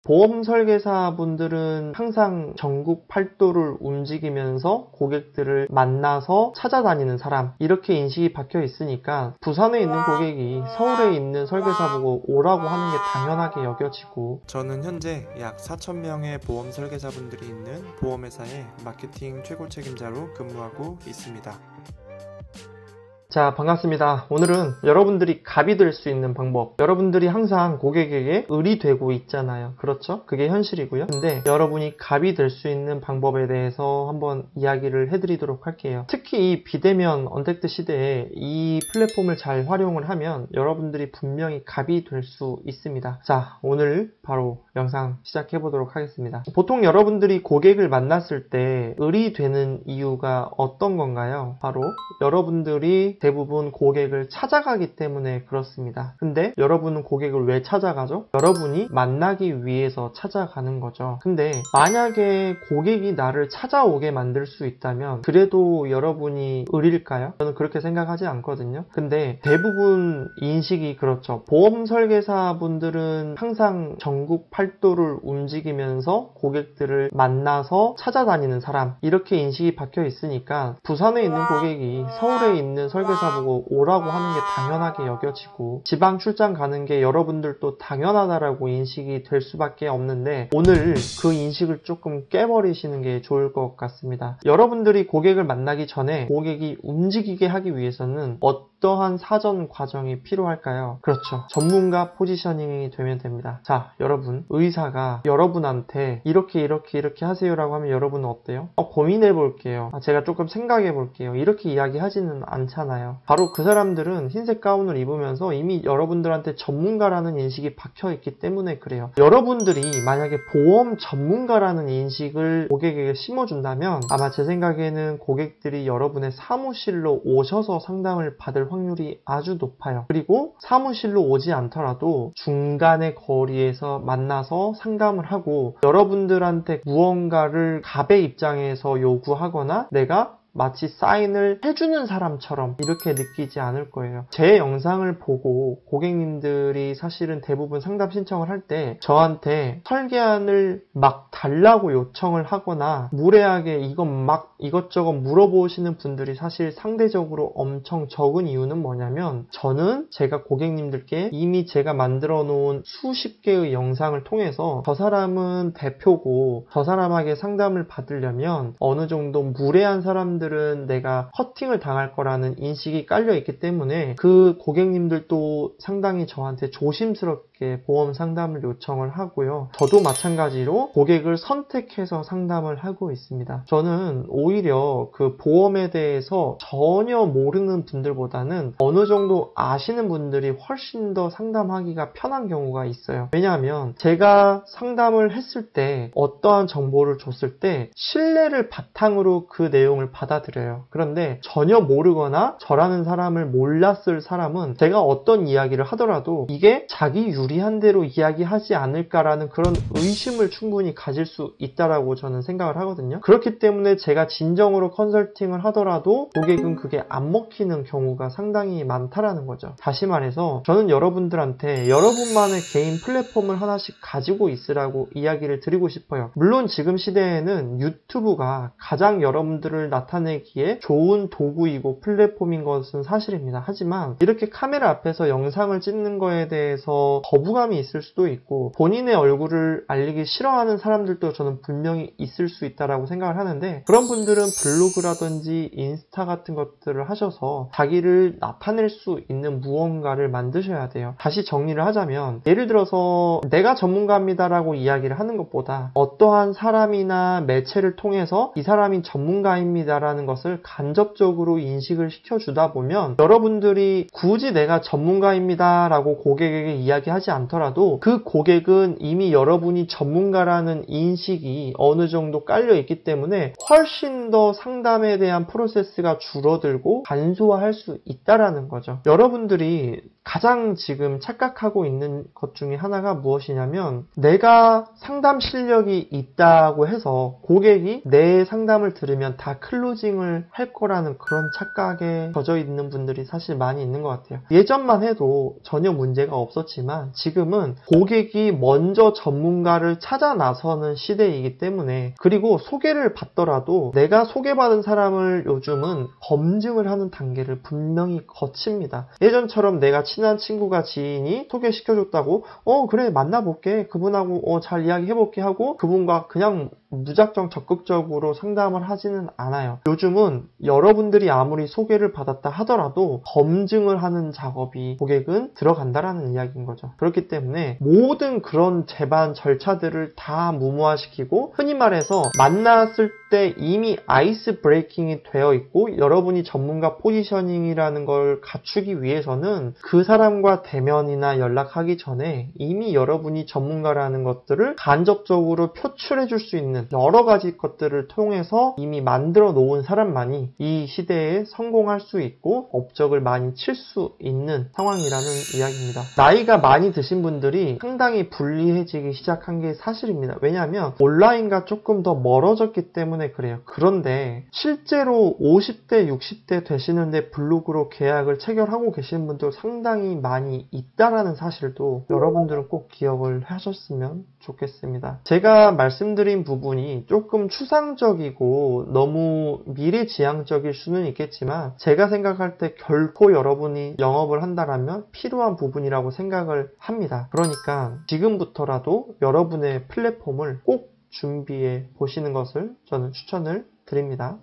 보험 설계사분들은 항상 전국 팔도를 움직이면서 고객들을 만나서 찾아다니는 사람, 이렇게 인식이 박혀 있으니까 부산에 있는 고객이 서울에 있는 설계사 보고 오라고 하는 게 당연하게 여겨지고, 저는 현재 약 4,000명의 보험 설계사분들이 있는 보험회사의 마케팅 최고 책임자로 근무하고 있습니다. 자, 반갑습니다. 오늘은 여러분들이 갑이 될 수 있는 방법, 여러분들이 항상 고객에게 을이 되고 있잖아요. 그렇죠? 그게 현실이고요. 근데 여러분이 갑이 될 수 있는 방법에 대해서 한번 이야기를 해드리도록 할게요. 특히 이 비대면 언택트 시대에 이 플랫폼을 잘 활용을 하면 여러분들이 분명히 갑이 될 수 있습니다. 자, 오늘 바로 영상 시작해 보도록 하겠습니다. 보통 여러분들이 고객을 만났을 때 을이 되는 이유가 어떤 건가요? 바로 여러분들이 대부분 고객을 찾아가기 때문에 그렇습니다. 근데 여러분은 고객을 왜 찾아가죠? 여러분이 만나기 위해서 찾아가는 거죠. 근데 만약에 고객이 나를 찾아오게 만들 수 있다면 그래도 여러분이 을일까요? 저는 그렇게 생각하지 않거든요. 근데 대부분 인식이 그렇죠. 보험 설계사분들은 항상 전국 팔도를 움직이면서 고객들을 만나서 찾아다니는 사람, 이렇게 인식이 박혀 있으니까 부산에 있는 고객이 서울에 있는 설계사 보고 오라고 하는 게 당연하게 여겨지고, 지방 출장 가는 게 여러분들도 당연하다라고 인식이 될 수밖에 없는데, 오늘 그 인식을 조금 깨버리시는 게 좋을 것 같습니다. 여러분들이 고객을 만나기 전에 고객이 움직이게 하기 위해서는 어떠한 사전 과정이 필요할까요? 그렇죠. 전문가 포지셔닝이 되면 됩니다. 자, 여러분, 의사가 여러분한테 이렇게 하세요라고 하면 여러분은 어때요? 고민해 볼게요. 제가 조금 생각해 볼게요. 이렇게 이야기하지는 않잖아요. 바로 그 사람들은 흰색 가운을 입으면서 이미 여러분들한테 전문가라는 인식이 박혀 있기 때문에 그래요. 여러분들이 만약에 보험 전문가라는 인식을 고객에게 심어준다면 아마 제 생각에는 고객들이 여러분의 사무실로 오셔서 상담을 받을 확률이 아주 높아요. 그리고 사무실로 오지 않더라도 중간의 거리에서 만나서 상담을 하고, 여러분들한테 무언가를 갑의 입장에서 요구하거나 내가 마치 사인을 해주는 사람처럼 이렇게 느끼지 않을 거예요. 제 영상을 보고 고객님들이 사실은 대부분 상담 신청을 할 때 저한테 설계안을 막 달라고 요청을 하거나 무례하게 이것저것 물어보시는 분들이 사실 상대적으로 엄청 적은 이유는 뭐냐면, 저는 제가 고객님들께 이미 제가 만들어 놓은 수십 개의 영상을 통해서 저 사람은 대표고 저 사람에게 상담을 받으려면 어느 정도 무례한 사람들은 내가 커팅을 당할 거라는 인식이 깔려 있기 때문에 그 고객님들도 상당히 저한테 조심스럽게 보험 상담을 요청을 하고요. 저도 마찬가지로 고객을 선택해서 상담을 하고 있습니다. 저는 오히려 그 보험에 대해서 전혀 모르는 분들보다는 어느 정도 아시는 분들이 훨씬 더 상담하기가 편한 경우가 있어요. 왜냐하면 제가 상담을 했을 때 어떠한 정보를 줬을 때 신뢰를 바탕으로 그 내용을 받아들여요. 그런데 전혀 모르거나 저라는 사람을 몰랐을 사람은 제가 어떤 이야기를 하더라도 이게 자기 유리한 대로 이야기하지 않을까라는 그런 의심을 충분히 가질 수 있다라고 저는 생각을 하거든요. 그렇기 때문에 제가 진정으로 컨설팅을 하더라도 고객은 그게 안 먹히는 경우가 상당히 많다라는 거죠. 다시 말해서 저는 여러분들한테 여러분만의 개인 플랫폼을 하나씩 가지고 있으라고 이야기를 드리고 싶어요. 물론 지금 시대에는 유튜브가 가장 여러분들을 나타내기에 좋은 도구이고 플랫폼인 것은 사실입니다. 하지만 이렇게 카메라 앞에서 영상을 찍는 거에 대해서 거부감이 있을 수도 있고, 본인의 얼굴을 알리기 싫어하는 사람들도 저는 분명히 있을 수 있다라고 생각을 하는데, 그런 분들은 블로그라든지 인스타 같은 것들을 하셔서 자기를 나타낼 수 있는 무언가를 만드셔야 돼요. 다시 정리를 하자면, 예를 들어서 내가 전문가입니다라고 이야기를 하는 것보다 어떠한 사람이나 매체를 통해서 이 사람이 전문가입니다라는 것을 간접적으로 인식을 시켜주다 보면, 여러분들이 굳이 내가 전문가입니다라고 고객에게 이야기하지 않더라도 그 고객은 이미 여러분이 전문가라는 인식이 어느 정도 깔려 있기 때문에 훨씬 훨씬 더 상담에 대한 프로세스가 줄어들고 간소화할 수 있다라는 거죠. 여러분들이 가장 지금 착각하고 있는 것 중에 하나가 무엇이냐면 내가 상담 실력이 있다고 해서 고객이 내 상담을 들으면 다 클로징을 할 거라는 그런 착각에 젖어 있는 분들이 사실 많이 있는 것 같아요. 예전만 해도 전혀 문제가 없었지만 지금은 고객이 먼저 전문가를 찾아 나서는 시대이기 때문에, 그리고 소개를 받더라도 내가 소개받은 사람을 요즘은 검증을 하는 단계를 분명히 거칩니다. 예전처럼 내가 친한 친구가 지인이 소개시켜줬다고 그래 만나볼게, 그분하고 잘 이야기해볼게 하고 그분과 그냥 무작정 적극적으로 상담을 하지는 않아요. 요즘은 여러분들이 아무리 소개를 받았다 하더라도 검증을 하는 작업이 고객은 들어간다라는 이야기인 거죠. 그렇기 때문에 모든 그런 제반 절차들을 다 무모화시키고, 흔히 말해서 만났을 때 이미 아이스 브레이킹이 되어 있고 여러분이 전문가 포지셔닝이라는 걸 갖추기 위해서는 그 사람과 대면이나 연락하기 전에 이미 여러분이 전문가라는 것들을 간접적으로 표출해 줄 수 있는 여러 가지 것들을 통해서 이미 만들어 놓은 사람만이 이 시대에 성공할 수 있고 업적을 많이 칠 수 있는 상황이라는 이야기입니다. 나이가 많이 드신 분들이 상당히 불리해지기 시작한 게 사실입니다. 왜냐하면 온라인과 조금 더 멀어졌기 때문에 그래요. 그런데 실제로 50대, 60대 되시는데 블로그로 계약을 체결하고 계신 분도 상당히 많이 있다라는 사실도 여러분들은 꼭 기억을 하셨으면 좋겠습니다. 제가 말씀드린 부분이 조금 추상적이고 너무 미래지향적일 수는 있겠지만 제가 생각할 때 결코 여러분이 영업을 한다라면 필요한 부분이라고 생각을 합니다. 그러니까 지금부터라도 여러분의 플랫폼을 꼭 준비해 보시는 것을 저는 추천을 드립니다.